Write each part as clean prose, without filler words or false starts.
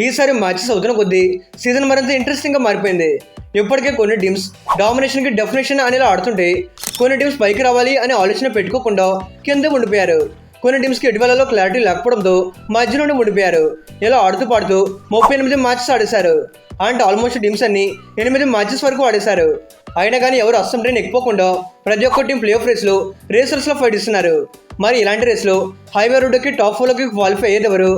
ఈసారి మ్యాచెస్ అవుతున్న కొద్దీ సీజన్ మరింత ఇంట్రెస్టింగ్గా మారిపోయింది. ఇప్పటికే కొన్ని టీమ్స్ డామినేషన్కి డెఫినేషన్ అనేలా ఆడుతుంటే కొన్ని టీమ్స్ పైకి రావాలి అనే ఆలోచన పెట్టుకోకుండా కింద ఉండిపోయారు. కొన్ని టీమ్స్కి ఇటీవలలో క్లారిటీ లేకపోవడంతో మధ్యలోనే ఉండిపోయారు. ఇలా ఆడుతూ పాడుతూ 38 మ్యాచెస్ ఆడేశారు. అండ్ ఆల్మోస్ట్ టీమ్స్ అన్ని 8 మ్యాచెస్ వరకు ఆడేశారు. అయినా కానీ ఎవరు అస్సం ట్రైన్ ఎక్కువకుండా ప్రతి ఒక్క టీం ప్లే ఆఫ్ రేసర్స్లో ఫైట్ ఇస్తున్నారు. మరి ఇలాంటి రేస్లో హైవే రోడ్డుకి టాప్ 4లోకి క్వాలిఫై అయ్యేదెవరు,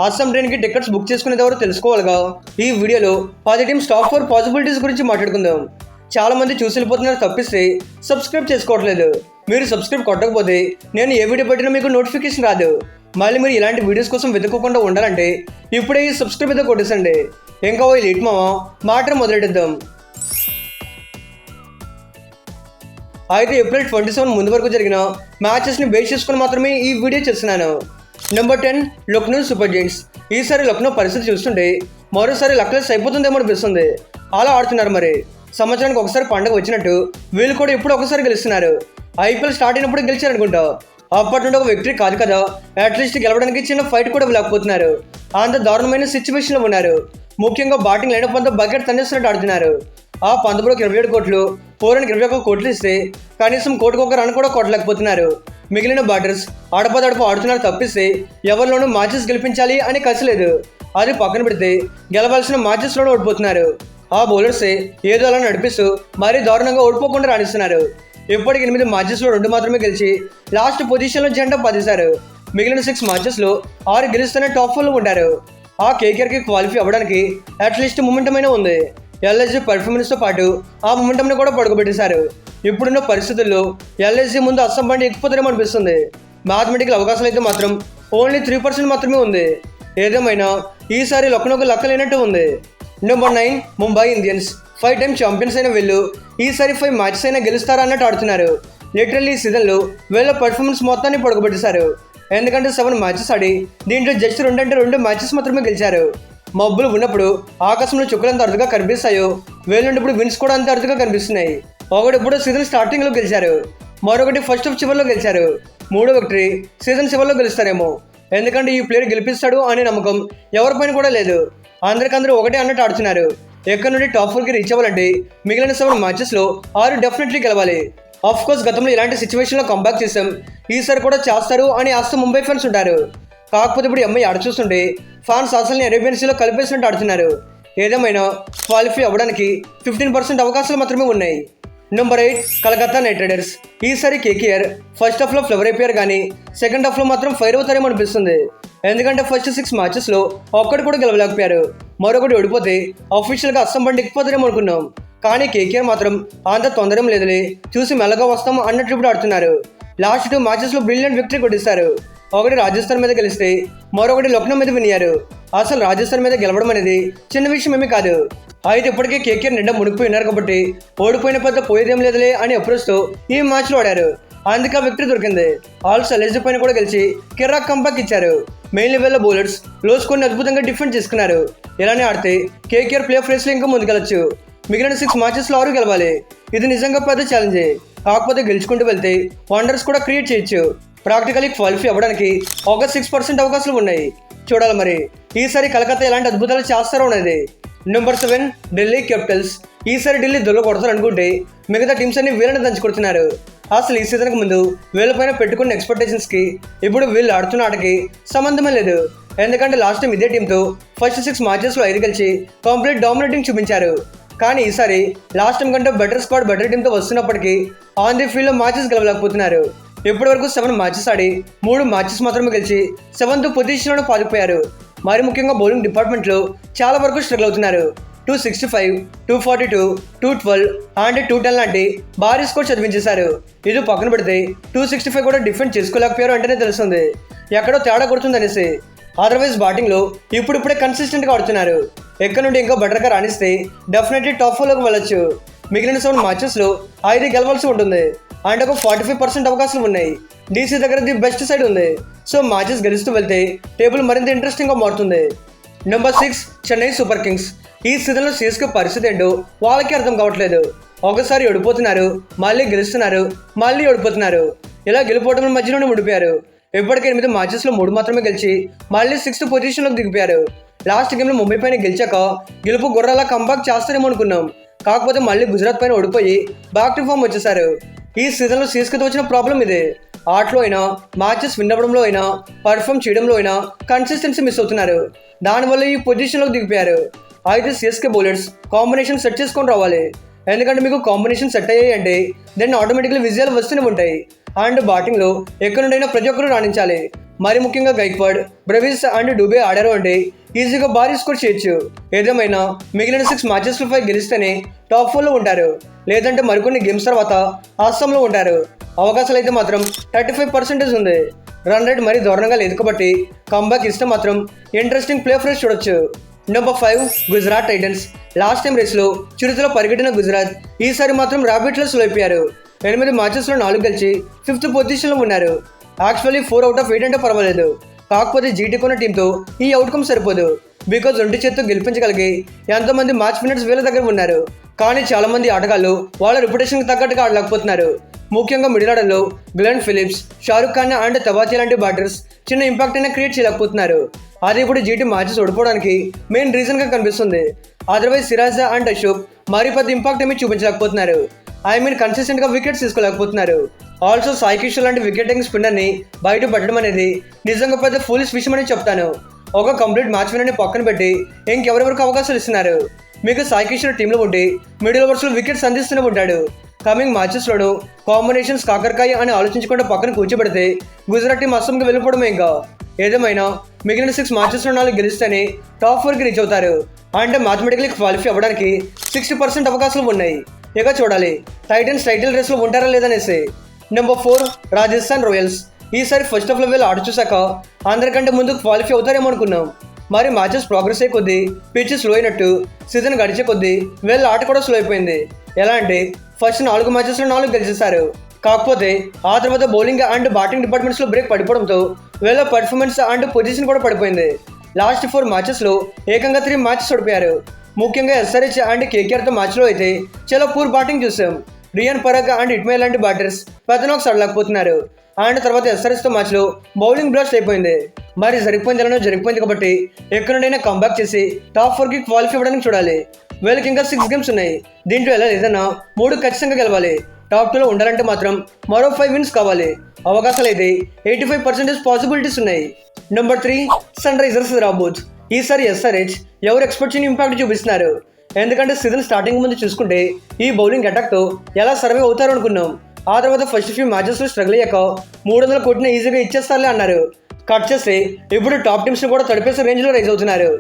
అస్సం ట్రైన్కి టికెట్స్ బుక్ చేసుకునేదెవరు తెలుసుకోవాలిగా. ఈ వీడియోలో 10 టీమ్స్ టాప్ 4 పాసిబిలిటీస్ గురించి మాట్లాడుకుందాం. చాలా మంది చూసి వెళ్ళిపోతున్నారు తప్పిస్తే సబ్స్క్రైబ్ చేసుకోవట్లేదు. మీరు సబ్స్క్రైబ్ కొట్టకపోతే నేను ఏ వీడియో పెట్టినా మీకు నోటిఫికేషన్ రాదు. మళ్ళీ మీరు ఇలాంటి వీడియోస్ కోసం వెతుక్కోకుండా ఉండాలంటే ఇప్పుడే ఈ సబ్స్క్రైబ్ అయితే కొట్టేసండి. ఇంకా ఈ లేట్ మాత్రం మొదలెట్టిద్దాం. అయితే ఏప్రిల్ 27 ముందు వరకు జరిగిన మ్యాచెస్ని బేస్ చేసుకుని మాత్రమే ఈ వీడియో చేస్తున్నాను. Number 10 Lucknow super Giants. ఈసారి లక్నో పరిస్థితి చూస్తుంటే మరోసారి లక్లెస్ అయిపోతుందేమో అనిపిస్తుంది. అలా ఆడుతున్నారు. మరి సంవత్సరానికి ఒకసారి పండుగ వచ్చినట్టు వీళ్ళు కూడా ఇప్పుడు ఒకసారి గెలుస్తున్నారు. ఐపీఎల్ స్టార్ట్ అయినప్పుడు గెలిచారనుకుంటా. అప్పటి నుండి ఒక విక్టరీ కాదు కదా, అట్లీస్ట్ గెలవడానికి చిన్న ఫైట్ కూడా లేకపోతున్నారు. అంత దారుణమైన సిచ్యువేషన్లో ఉన్నారు. ముఖ్యంగా బ్యాటింగ్ లైనప్ అంతా బకెట్ తన్నేస్తున్నట్టు ఆడుతున్నారు. ఆ 19 27 కోట్లు 4 21 కోట్లు ఇస్తే కనీసం కోటికొక రన్ కూడా కొట్టలేకపోతున్నారు. మిగిలిన బ్యాటర్స్ అడపదడప ఆడుతున్నారు తప్పిస్తే ఎవరిలోనూ మ్యాచెస్ గెలిపించాలి అని కసలేదు. అది పక్కన పెడితే గెలవాల్సిన మ్యాచెస్లోనూ ఓడిపోతున్నారు. ఆ బౌలర్సే ఏదో అలా నడిపిస్తూ మరీ దారుణంగా ఓడిపోకుండా రాణిస్తున్నారు. ఇప్పటికి 8 మ్యాచెస్లో 2 మాత్రమే గెలిచి లాస్ట్ పొజిషన్లో జెండా పాదేశారు. మిగిలిన 6 మ్యాచెస్లో 6 గెలుస్తూనే టాప్ 4లో ఉంటారు. ఆ కేకేఆర్కి క్వాలిఫై అవ్వడానికి అట్లీస్ట్ మొమెంటం అయినా ఉంది. ఎల్ఎస్జీ పర్ఫార్మెన్స్తో పాటు ఆ మొమెంటంని కూడా పడుకోబెట్టేశారు. ఇప్పుడున్న పరిస్థితుల్లో ఎల్ఎస్జీ ముందు అస్సం బండి ఎక్కిపోతారేమో అనిపిస్తుంది. మ్యాథమెటికల్ అవకాశాలు అయితే మాత్రం ఓన్లీ 3% మాత్రమే ఉంది. ఏదేమైనా ఈసారి లక్నోకు లక్కలేనట్టు ఉంది. Number 9 Mumbai Indians. 5 time champions అయిన వీళ్ళు ఈసారి 5 మ్యాచెస్ అయినా గెలుస్తారా అన్నట్టు ఆడుతున్నారు. లిటరల్లీ ఈ సీజన్లో వీళ్ళ పర్ఫార్మెన్స్ మొత్తాన్ని పడుకోబెట్టేశారు. ఎందుకంటే 7 మ్యాచెస్ ఆడి దీంట్లో జస్ట్ 2 మ్యాచెస్ మాత్రమే గెలిచారు. మబ్బులు ఉన్నప్పుడు ఆకాశంలో చుక్కలు ఎంత అరుదుగా కనిపిస్తాయో వీళ్ళ ఇప్పుడు విన్స్ కూడా అంత అరుదుగా కనిపిస్తున్నాయి. ఒకటి ఇప్పుడు సీజన్ స్టార్టింగ్లో గెలిచారు, మరొకటి ఫస్ట్ హాఫ్ చివరిలో గెలిచారు. మూడో విక్టరీ సీజన్ చివరిలో గెలుస్తారేమో. ఎందుకంటే ఈ ప్లేయర్ గెలిపిస్తాడు అనే నమ్మకం ఎవరిపైన కూడా లేదు. అందరికందరూ ఒకటే అన్నట్టు ఆడుతున్నారు. ఎక్కడి నుండి టాప్ 4కి రీచ్ అవ్వాలంటే మిగిలిన 7 మ్యాచెస్లో 6 డెఫినెట్లీ గెలవాలి. ఆఫ్ కోర్స్ గతంలో ఇలాంటి సిచ్యువేషన్లో కంబ్యాక్ చేసాం, ఈసారి కూడా చేస్తారు అని ఆస్త ముంబై ఫ్యాన్స్ ఉంటారు. కాకపోతే ఇప్పుడు ఎంఐ ఆడ చూస్తుంటే ఫ్యాన్స్ అసలు అరేబియన్ సీలో కలిపేసినట్టు ఆడుతున్నారు. ఏదేమైనా క్వాలిఫై అవ్వడానికి 15% అవకాశాలు మాత్రమే ఉన్నాయి. Number 8 Calcutta night riders. ఈసారి కేకేఆర్ ఫస్ట్ హాఫ్లో ఫ్లవర్ అయిపోయారు కానీ సెకండ్ హాఫ్లో మాత్రం ఫైర్ అవుతారేమో అనిపిస్తుంది. ఎందుకంటే ఫస్ట్ 6 మ్యాచెస్లో ఒక్కటి కూడా గెలవలేకపోయారు. మరొకటి ఓడిపోతే అఫీషియల్గా అస్సం బండి ఎక్కిపోతారేమో అనుకున్నాం. కానీ కేకేఆర్ మాత్రం అంత తొందరం లేదులే, చూసి మెల్లగా వస్తాం అన్నట్లు ఇప్పుడు ఆడుతున్నారు. లాస్ట్ 2 మ్యాచెస్లో బ్రిలియంట్ విక్టరీ కొట్టిస్తారు. ఒకటి రాజస్థాన్ మీద గెలిస్తే మరొకటి లక్నో మీద వినియారు. అసలు రాజస్థాన్ మీద గెలవడం అనేది చిన్న విషయం ఏమీ కాదు. అయితే ఇప్పటికే కేకేఆర్ నిండా మునిగిపోయి ఉన్నారు కాబట్టి ఓడిపోయిన పెద్ద పోయేదేం లేదులే అని అప్రోచ్తో ఈ మ్యాచ్లో ఆడారు. అందుకే విక్టరీ దొరికింది. ఆల్సో ఎల్ఎస్జీ పైన కూడా గెలిచి కిర్రాక్ కంబ్యాక్ ఇచ్చారు. మెయిన్ లెవెల్లో బౌలర్స్ లో స్కోర్ని అద్భుతంగా డిఫెండ్ చేసుకున్నారు. ఇలానే ఆడితే కేకేఆర్ ప్లే ఆఫ్ రేస్లో ఇంకా ముందుకెళ్ళచ్చు. మిగిలిన 6 మ్యాచెస్లో 6 గెలవాలి. ఇది నిజంగా పెద్ద ఛాలెంజే. కాకపోతే గెలుచుకుంటూ వెళ్తే వండర్స్ కూడా క్రియేట్ చేయొచ్చు. ప్రాక్టికలీ క్వాలిఫై అవ్వడానికి ఒక 6% అవకాశాలు ఉన్నాయి. చూడాలి మరి ఈసారి కలకత్తా ఎలాంటి అద్భుతాలు చేస్తారో అనేది. Number 7 Delhi Capitals. ఈసారి ఢిల్లీ దొల్ల కొడతారు అనుకుంటే మిగతా టీమ్స్ అన్ని వీళ్ళని దంచుకొడుతున్నారు. అసలు ఈ సీజన్కి ముందు వీళ్ళపైన పెట్టుకున్న ఎక్స్పెక్టేషన్స్కి ఇప్పుడు వీళ్ళు ఆడుతున్న ఆటకి సంబంధమే లేదు. ఎందుకంటే లాస్ట్ టైం ఇదే టీంతో ఫస్ట్ 6 మ్యాచెస్లో 5 గెలిచి కంప్లీట్ డామినేటింగ్ చూపించారు. కానీ ఈసారి లాస్ట్ టైం కంటే బెటర్ స్క్వాడ్ బెటర్ టీంతో వస్తున్నప్పటికీ ఆన్ ది ఫీల్డ్లో మ్యాచెస్ గెలవలేకపోతున్నారు. ఇప్పటి వరకు 7 మ్యాచెస్ ఆడి 3 మ్యాచెస్ మాత్రమే గెలిచి 7th పొజిషన్లో పారిపోయారు. మరి ముఖ్యంగా బౌలింగ్ డిపార్ట్మెంట్లో చాలా వరకు స్ట్రగుల్ అవుతున్నారు. 265, 242, 212 అండ్ 210 లాంటి భారీ స్కోర్ చదివించేశారు. ఇది పక్కన పెడితే 265 కూడా డిఫెండ్ చేసుకోలేకపోయారు అంటేనే తెలుస్తుంది ఎక్కడో తేడా కొడుతుందనేసి. అదర్వైజ్ బ్యాటింగ్లో ఇప్పుడిప్పుడే కన్సిస్టెంట్గా ఆడుతున్నారు. ఎక్కడి నుండి ఇంకా బెటర్గా రాణిస్తే డెఫినెట్లీ టాప్ 4లోకి వెళ్ళొచ్చు. మిగిలిన 7 మ్యాచెస్లో 5 గెలవాల్సి ఉంటుంది. అండ్ ఒక 45% అవకాశాలు ఉన్నాయి. డీసీ దగ్గర ది బెస్ట్ సైడ్ ఉంది. సో మ్యాచెస్ గెలుస్తూ వెళ్తే టేబుల్ మరింత ఇంట్రెస్టింగ్గా మారుతుంది. Number 6 Chennai super Kings. ఈ సీజన్లో సిఎస్కే పరిస్థితి ఏంటో వాళ్ళకి అర్థం కావట్లేదు. ఒకసారి ఓడిపోతున్నారు, మళ్ళీ గెలుస్తున్నారు, మళ్ళీ ఓడిపోతున్నారు. ఇలా గెలిపోవడం మధ్యలోనే ఉండిపోయారు. ఇప్పటికే 8 మ్యాచెస్లో 3 మాత్రమే గెలిచి మళ్ళీ 6th పొజిషన్లోకి దిగిపోయారు. లాస్ట్ గేమ్లో ముంబై పైన గెలిచాక గెలుపు గుర్రాలా కంబ్యాక్ చేస్తారేమో అనుకున్నాం. కాకపోతే మళ్ళీ గుజరాత్ పైన ఓడిపోయి బ్యాక్ టు ఫామ్ వచ్చేసారు. ఈ సీజన్లో సీఎస్కేతో వచ్చిన ప్రాబ్లం ఇదే. ఆటలో అయినా, మ్యాచెస్ విన్ అవ్వడంలో అయినా, పర్ఫామ్ చేయడంలో అయినా కన్సిస్టెన్సీ మిస్ అవుతున్నారు. దానివల్ల ఈ పొజిషన్లోకి దిగిపోయారు. అయితే సిఎస్కే బౌలర్స్ కాంబినేషన్ సెట్ చేసుకొని రావాలి. ఎందుకంటే మీకు కాంబినేషన్ సెట్ అయ్యాయి అంటే దెన్ ఆటోమేటిక్లీ విజయాలు వస్తూనే ఉంటాయి. అండ్ బ్యాటింగ్లో ఎక్కడి నుండైనా ప్రతి ఒక్కరూ రాణించాలి. మరి ముఖ్యంగా గైక్వాడ్, బ్రెవిస్ అండ్ డూబే ఆడారు అంటే ఈజీగా భారీ స్కోర్ చేయొచ్చు. ఏదేమైనా మిగిలిన 6 మ్యాచెస్లో 5 గెలిస్తేనే టాప్ 4లో ఉంటారు. లేదంటే మరికొన్ని గేమ్స్ తర్వాత అస్సాంలో ఉంటారు. అవకాశాలు అయితే మాత్రం 35% ఉంది. రన్ రేట్ మరీ దారుణంగా లేదు కాబట్టి కంబ్యాక్ ఇస్తే మాత్రం ఇంట్రెస్టింగ్ ప్లే ఫ్రెష్ చూడొచ్చు. Number 5 Gujarat Titans. Last time రేస్లో చిరుతలో పరిగెట్టిన గుజరాత్ ఈసారి మాత్రం ర్యాబిట్లో స్లో అయిపోయారు. 8 మ్యాచెస్లో 4 గెలిచి 5th పొజిషన్లో ఉన్నారు. యాక్చువల్లీ 4 out of 8 అంటే పర్వాలేదు. కాకపోతే జీటీ కొన్న టీంతో ఈ అవుట్కమ్ సరిపోదు. బికాజ్ 2 చేత్తో గెలిపించగలిగి ఎంతోమంది మ్యాచ్ విన్నర్స్ వీళ్ళ దగ్గర ఉన్నారు. కానీ చాలామంది ఆటగాళ్ళు వాళ్ళ రెప్యుటేషన్కి తగ్గట్టుగా ఆడలేకపోతున్నారు. ముఖ్యంగా మిడిల్ ఆర్డర్లో Glenn Phillips, Shahrukh Khan and తవాచే లాంటి బ్యాటర్స్ చిన్న ఇంపాక్ట్ అయినా క్రియేట్ చేయలేకపోతున్నారు. అది ఇప్పుడు జీటీ మ్యాచెస్ ఓడిపోవడానికి మెయిన్ రీజన్గా కనిపిస్తుంది. అదర్వైజ్ సిరాజ్ అండ్ అశోక్ మరీ పెద్ద ఇంపాక్ట్ ఏమీ చూపించలేకపోతున్నారు. కన్సిస్టెంట్గా వికెట్స్ తీసుకోలేకపోతున్నారు. ఆల్సో సాయి కిషోర్ లాంటి వికెటింగ్ స్పిన్నర్ని బయట పట్టడం అనేది నిజంగా పెద్ద ఫూలిష్ విషయం అని చెప్తాను. ఒక కంప్లీట్ మ్యాచ్ విన్నర్ని పక్కన పెట్టి ఇంకెవరెవరికి అవకాశాలు ఇస్తున్నారు. మీకు సాయి కిషోర్ టీంలో ఉండి మిడిల్ ఓవర్స్లో వికెట్స్ అందిస్తూనే ఉంటాడు. కమింగ్ మ్యాచెస్లోనూ కాంబినేషన్స్ కాకరకాయ అని ఆలోచించకుండా పక్కన కూర్చోబెడితే గుజరాత్ టీం అస్సాంకి వెళ్ళిపోవడమే. ఇంకా ఏదేమైనా మిగిలిన 6 మ్యాచెస్లో 4 గెలిస్తేనే టాప్ 4కి రీచ్ అవుతారు. అంటే మ్యాథమెటికలీ క్వాలిఫై అవ్వడానికి 60% అవకాశాలు ఉన్నాయి. ఇక చూడాలి టైటన్స్ టైటిల్ రేస్లో ఉంటారా లేదనేసి. Number 4 Rajasthan Royals. ఈసారి ఫస్ట్ హాఫ్లో వీళ్ళు ఆట చూసాక అందరికంటే ముందు క్వాలిఫై అవుతారేమో అనుకున్నాం. మరి మ్యాచెస్ ప్రోగ్రెస్ అయ్యే కొద్దీ పిచ్ స్లో అయినట్టు సీజన్ గడిచే కొద్దీ వీళ్ళ ఆట కూడా స్లో అయిపోయింది. ఎలా అంటే ఫస్ట్ 4 మ్యాచెస్లో 4 గెలిచేశారు. కాకపోతే ఆ తర్వాత బౌలింగ్ అండ్ బ్యాటింగ్ డిపార్ట్మెంట్స్లో బ్రేక్ పడిపోవడంతో వీళ్ళ పర్ఫార్మెన్స్ అండ్ పొజిషన్ కూడా పడిపోయింది. లాస్ట్ 4 మ్యాచెస్లో ఏకంగా 3 మ్యాచెస్ ఓడిపోయారు. ముఖ్యంగా ఎస్ఆర్హెచ్ అండ్ కేకేఆర్తో మ్యాచ్లో అయితే చాలా పూర్ బ్యాటింగ్ చూసాం. రియాన్ పరాగ్ అండ్ ఇట్మైల్ లాంటి బ్యాటర్స్ పెద్ద నాక్స్ ఆడలేకపోతున్నారు. అండ్ తర్వాత ఎస్ఆర్హెచ్తో మ్యాచ్లో బౌలింగ్ బ్లాస్ట్ అయిపోయింది. మరి జరిగిపోయింది కాబట్టి ఎక్కడి నుండైనా కంబ్యాక్ చేసి టాప్ 4కి క్వాలిఫై అవ్వడానికి చూడాలి. వీళ్ళకి ఇంకా 6 గేమ్స్ ఉన్నాయి. దీంట్లో ఎలా లేదన్నా 3 ఖచ్చితంగా గెలవాలి. టాప్ 2లో ఉండాలంటే మాత్రం మరో 5 విన్స్ కావాలి. అవకాశాలు అయితే 85% పాసిబిలిటీస్ ఉన్నాయి. Number 3 Sunrisers Hyderabad. ఈసారి ఎస్ఆర్హెచ్ ఎవరు ఎక్స్పెక్ట్ చేయని ఇంపాక్ట్ చూపిస్తున్నారు. ఎందుకంటే సీజన్ స్టార్టింగ్ ముందు చూసుకుంటే ఈ బౌలింగ్ అటాక్తో ఎలా సర్వే అవుతారు అనుకున్నాం. ఆ తర్వాత ఫస్ట్ ఫ్యూ మ్యాచెస్లో స్ట్రగుల్ అయ్యాక 300 కొట్టిన ఈజీగా ఇచ్చేస్తారులే అన్నారు. కట్ చేస్తే ఇప్పుడు టాప్ టీమ్స్ని కూడా తడిపేసే రేంజ్లో రైజ్ అవుతున్నారు.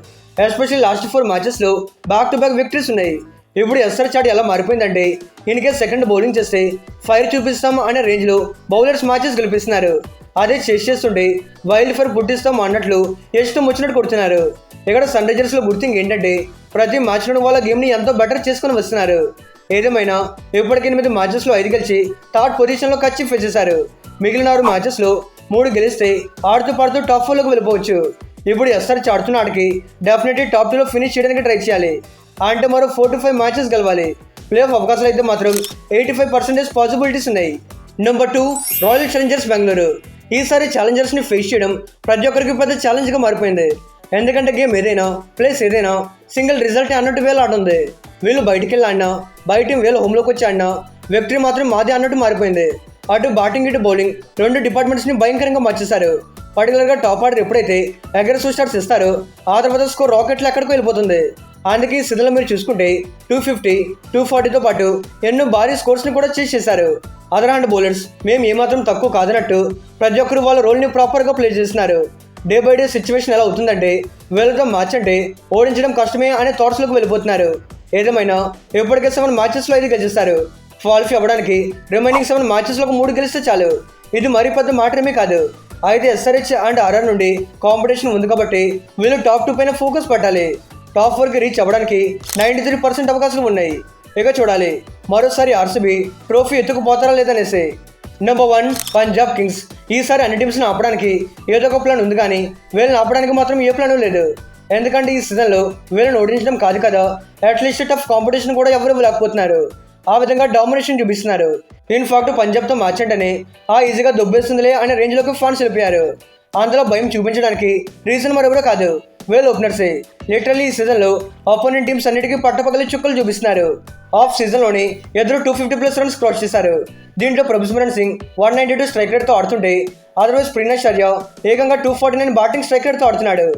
ఎస్పెషల్లీ లాస్ట్ 4 మ్యాచెస్లో బ్యాక్ టు బ్యాక్ విక్టరీస్ ఉన్నాయి. ఇప్పుడు ఎస్ఆర్హెచ్ ఆట ఎలా మారిపోయిందంటే ఇన్కేస్ సెకండ్ బౌలింగ్ చేస్తే ఫైర్ చూపిస్తాం అనే రేంజ్లో బౌలర్స్ మ్యాచెస్ గెలిపిస్తున్నారు. అదే చేస్తుంటే వైల్డ్ ఫైర్ పుట్టిస్తాం అన్నట్లు ఇష్టం వచ్చినట్టు కొడుతున్నారు. ఇక్కడ సన్ రైజర్స్లో గుర్తింగ్ ఏంటంటే ప్రతి మ్యాచ్లోనూ వాళ్ళ గేమ్ని ఎంతో బెటర్ చేసుకొని వస్తున్నారు. ఏదేమైనా ఇప్పటికి 8 మ్యాచెస్లో 5 గెలిచి థర్డ్ పొజిషన్లో కచ్చిఫ్ చేశారు. మిగిలిన 6 మ్యాచెస్లో 3 గెలిస్తే ఆడుతూ పాడుతూ టాప్ 4లోకి వెళ్ళిపోవచ్చు. ఇప్పుడు ఎస్ఆర్హెచ్ ఆడుతున్న ఆటకి డెఫినెట్లీ టాప్ 2లో ఫినిష్ చేయడానికి ట్రై చేయాలి. అంటే మరో 4 to 5 మ్యాచెస్ గెలవాలి. ప్లే ఆఫ్ అవకాశాలు అయితే మాత్రం 85% పాసిబిలిటీస్ ఉన్నాయి. Number 2 royal Challengers Bengaluru. ఈసారి ఛాలెంజర్స్ని ఫేస్ చేయడం ప్రతి ఒక్కరికి పెద్ద ఛాలెంజ్గా మారిపోయింది. ఎందుకంటే గేమ్ ఏదైనా ప్లేస్ ఏదైనా సింగిల్ రిజల్ట్ అన్నట్టు వేలు ఆడుంది. వీళ్ళు బయటికి వెళ్ళి ఆడినా బయట వీళ్ళు హోమ్లోకి వచ్చి ఆడినా విక్టరీ మాత్రం మాదే అన్నట్టు మారిపోయింది. అటు బ్యాటింగ్ ఇటు బౌలింగ్ 2 డిపార్ట్మెంట్స్ని భయంకరంగా మార్చేశారు. పర్టికులర్గా టాప్ ఆర్డర్ ఎప్పుడైతే అగ్రెసివ్ స్టార్ట్స్ ఇస్తారో ఆ తర్వాత స్కోర్ రాకెట్లు ఎక్కడికి వెళ్ళిపోతుంది. అందుకే ఈ సీజన్లో మీరు చూసుకుంటే 250, 240తో పాటు ఎన్నో భారీ స్కోర్స్ని కూడా చేశారు. అదర్ హ్యాండ్ బౌలర్స్ మేము ఏమాత్రం తక్కువ కాదన్నట్టు ప్రతి ఒక్కరు వాళ్ళ రోల్ని ప్రాపర్గా ప్లే చేస్తున్నారు. డే బై డే సిచ్యువేషన్ ఎలా అవుతుందంటే వీళ్ళతో మ్యాచ్ అంటే ఓడించడం కష్టమే అనే థాట్స్లోకి వెళ్ళిపోతున్నారు. ఏదేమైనా ఎప్పటికే 7 మ్యాచెస్లో 5 గెలిచేస్తారు. క్వాలిఫై అవ్వడానికి రిమైనింగ్ 7 మ్యాచెస్లో 3 గెలిస్తే చాలు. ఇది మరీ పెద్ద మాటమే కాదు. అయితే ఎస్ఆర్హెచ్ అండ్ ఆర్ఆర్ నుండి కాంపిటీషన్ ఉంది కాబట్టి వీళ్ళు టాప్ 2 పైన ఫోకస్ పెట్టాలి. టాప్ 4కి రీచ్ అవ్వడానికి 93% అవకాశాలు ఉన్నాయి. ఇక చూడాలి మరోసారి ఆర్సీబీ ట్రోఫీ ఎత్తుకుపోతారా లేదనేసి. Number 1 Punjab kings. ఈసారి అన్ని టీమ్స్ని ఆపడానికి ఏదో ఒక ప్లాన్ ఉంది కానీ వీళ్ళని ఆపడానికి మాత్రం ఏ ప్లాను లేదు. ఎందుకంటే ఈ సీజన్లో వీళ్ళని ఓడించడం కాదు కదా, అట్లీస్ట్ టఫ్ కాంపిటీషన్ కూడా ఎవరు లేకపోతున్నారు. ఆ విధంగా డామినేషన్ చూపిస్తున్నారు. ఇన్ఫాక్ట్ పంజాబ్తో మ్యాచ్ అంటేనే ఈజీగా దొబ్బేస్తుందిలే అనే రేంజ్లోకి ఫ్యాన్స్ వెళ్ళిపోయారు. అందులో భయం చూపించడానికి రీజన్ మరెవరో కాదు, వెల్ ఓపెనర్సే. లిటరల్లీ ఈ సీజన్లో ఆపోనెంట్ టీమ్స్ అన్నిటికీ పట్టపగలి చుక్కలు చూపిస్తున్నారు. ఆఫ్ సీజన్లోని ఇద్దరు 250+ రన్స్ క్రాస్ చేశారు. దీంట్లో ప్రభు సింగ్ 192 స్ట్రైక్ రేట్తో ఆడుతుంటే అదర్వైజ్ ప్రినాశ్చర్య ఏకంగా 249 బ్యాటింగ్ స్ట్రైక్ రేట్తో ఆడుతున్నాడు.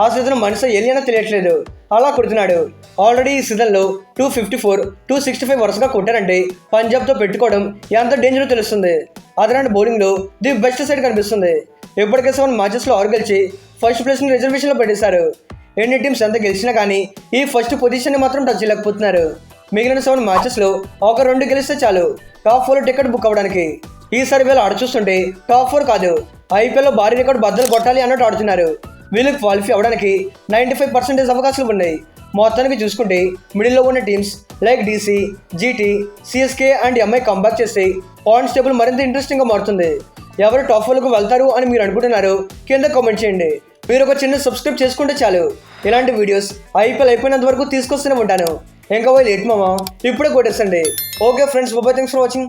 ఆ సీజన్ మనసు ఏలియనో తెలియట్లేదు, అలా కొడుతున్నాడు. ఆల్రెడీ ఈ సీజన్లో 254, 265 వరుసగా కొట్టారంటే పంజాబ్తో పెట్టుకోవడం ఎంత డేంజరో తెలుస్తుంది. అదనంటే బౌలింగ్లో ది బెస్ట్ సైడ్ కనిపిస్తుంది. ఇప్పటికే 7 మ్యాచెస్లో 6 గెలిచి ఫస్ట్ ప్లేస్ని రిజర్వేషన్లో పెట్టేశారు. ఎన్ని టీమ్స్ ఎంత గెలిచినా కానీ ఈ ఫస్ట్ పొజిషన్ని మాత్రం టచ్ చేయలేకపోతున్నారు. మిగిలిన 7 మ్యాచెస్లో ఒక 2 గెలిస్తే చాలు టాప్ 4 టికెట్ బుక్ అవ్వడానికి. ఈసారి వీళ్ళు ఆడ చూస్తుంటే టాప్ 4 కాదు, ఐపీఎల్లో భారీ రికార్డు బద్దలు కొట్టాలి అన్నట్టు ఆడుతున్నారు. వీళ్ళకి క్వాలిఫై అవ్వడానికి 95% అవకాశాలు ఉన్నాయి. మొత్తానికి చూసుకుంటే మిడిల్లో ఉన్న teams like DC, GT, CSK and MI comeback చేస్తే పాయింట్స్ టేబుల్ మరింత ఇంట్రెస్టింగ్గా మారుతుంది. ఎవరు టాప్ 4కు వెళ్తారు అని మీరు అనుకుంటున్నారు కింద కామెంట్ చేయండి. మీరు ఒక చిన్న సబ్స్క్రైబ్ చేసుకుంటే చాలు. ఇలాంటి వీడియోస్ ఐపీఎల్ అయిపోయినంత వరకు తీసుకొస్తూనే ఉంటాను. ఇంకా పోయి లేట్ మామా ఇప్పుడే కొట్టేసండి. Okay friends, bye, thanks for watching.